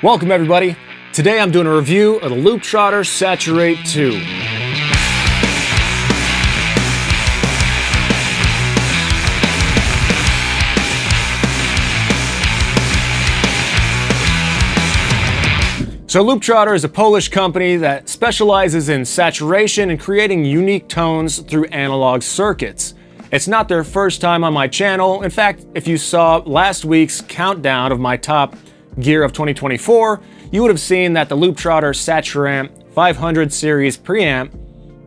Welcome everybody. Today I'm doing a review of the Looptrotter SA2RATE. So Looptrotter is a Polish company that specializes in saturation and creating unique tones through analog circuits. It's not their first time on my channel. In fact, if you saw last week's countdown of my top gear of 2024, you would have seen that the Looptrotter SA2RATE 500 series preamp,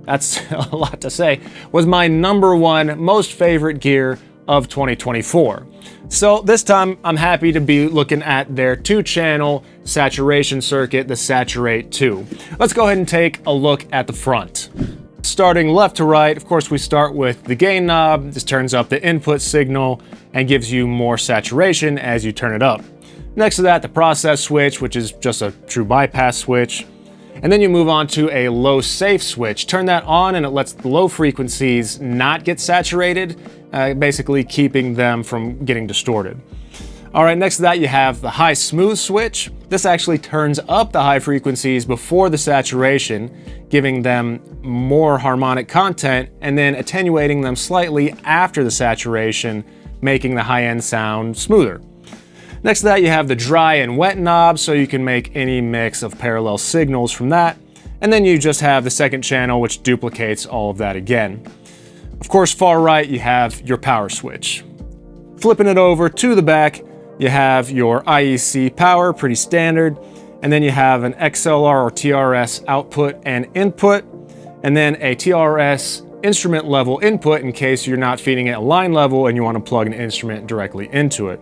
that's a lot to say, was my #1 most favorite gear of 2024. So this time I'm happy to be looking at their 2-channel saturation circuit, the SA2RATE. Let's go ahead and take a look at the front. Starting left to right, of course we start with the gain knob. This turns up the input signal and gives you more saturation as you turn it up. Next to that, the process switch, which is just a true bypass switch. And then you move on to a low safe switch. Turn that on and it lets the low frequencies not get saturated, basically keeping them from getting distorted. All right, next to that you have the high smooth switch. This actually turns up the high frequencies before the saturation, giving them more harmonic content and then attenuating them slightly after the saturation, making the high-end sound smoother. Next to that, you have the dry and wet knob, so you can make any mix of parallel signals from that. And then you just have the second channel, which duplicates all of that again. Of course, far right, you have your power switch. Flipping it over to the back, you have your IEC power, pretty standard. And then you have an XLR or TRS output and input, and then a TRS instrument level input in case you're not feeding it a line level and you want to plug an instrument directly into it.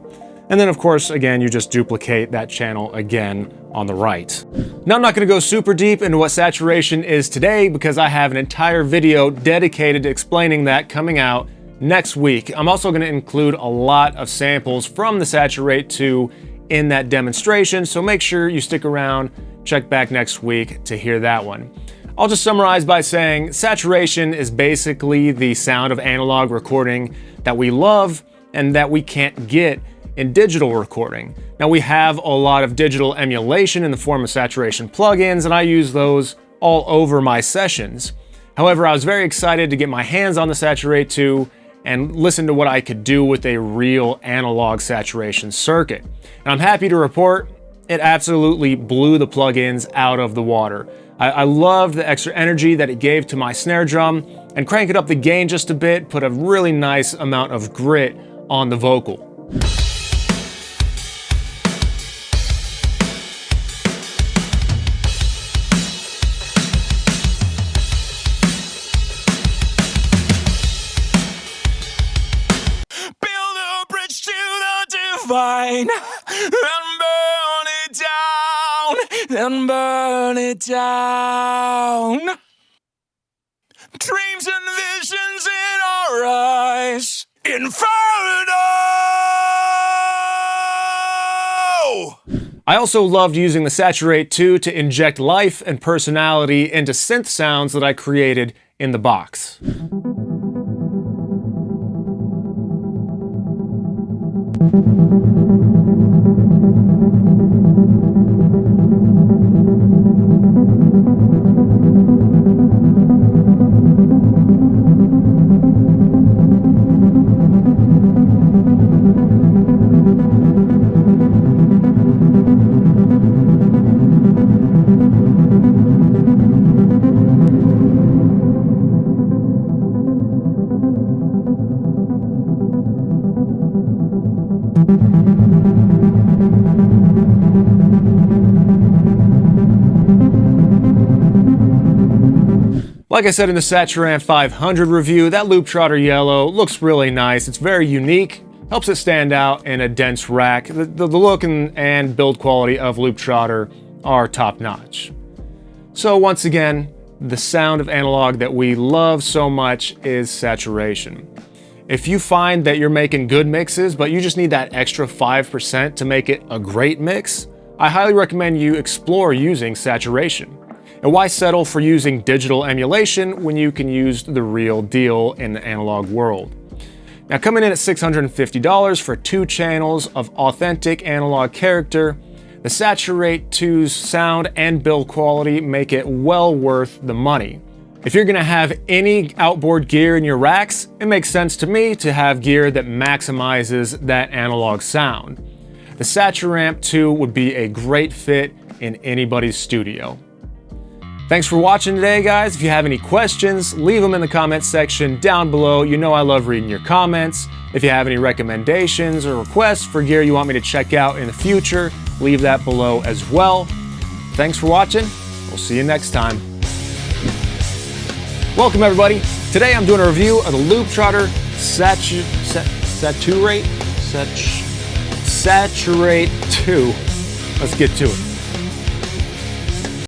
And then of course, again, you just duplicate that channel again on the right. Now I'm not gonna go super deep into what saturation is today because I have an entire video dedicated to explaining that coming out next week. I'm also gonna include a lot of samples from the SA2RATE in that demonstration, so make sure you stick around, check back next week to hear that one. I'll just summarize by saying saturation is basically the sound of analog recording that we love and that we can't get in digital recording. Now we have a lot of digital emulation in the form of saturation plugins, and I use those all over my sessions. However, I was very excited to get my hands on the SA2RATE and listen to what I could do with a real analog saturation circuit. And I'm happy to report it absolutely blew the plugins out of the water. I loved the extra energy that it gave to my snare drum, and cranking up the gain just a bit put a really nice amount of grit on the vocal. And burn it down, and burn it down. Dreams and visions in our eyes, inferno! I also loved using the SA2RATE to inject life and personality into synth sounds that I created in the box. Like I said in the SA2RATE 500 review, that Looptrotter yellow looks really nice. It's very unique, helps it stand out in a dense rack. The look and build quality of Looptrotter are top notch. So once again, the sound of analog that we love so much is saturation. If you find that you're making good mixes, but you just need that extra 5% to make it a great mix, I highly recommend you explore using saturation. And why settle for using digital emulation when you can use the real deal in the analog world? Now, coming in at $650 for 2 channels of authentic analog character, The SA2RATE 2's sound and build quality make it well worth the money. If you're gonna have any outboard gear in your racks, it makes sense to me to have gear that maximizes that analog sound. The SA2RATE 2 would be a great fit in anybody's studio. Thanks for watching today, guys. If you have any questions, leave them in the comments section down below. You know I love reading your comments. If you have any recommendations or requests for gear you want me to check out in the future, leave that below as well. Thanks for watching. We'll see you next time. Welcome, everybody. Today I'm doing a review of the Looptrotter SA2RATE 2. Let's get to it.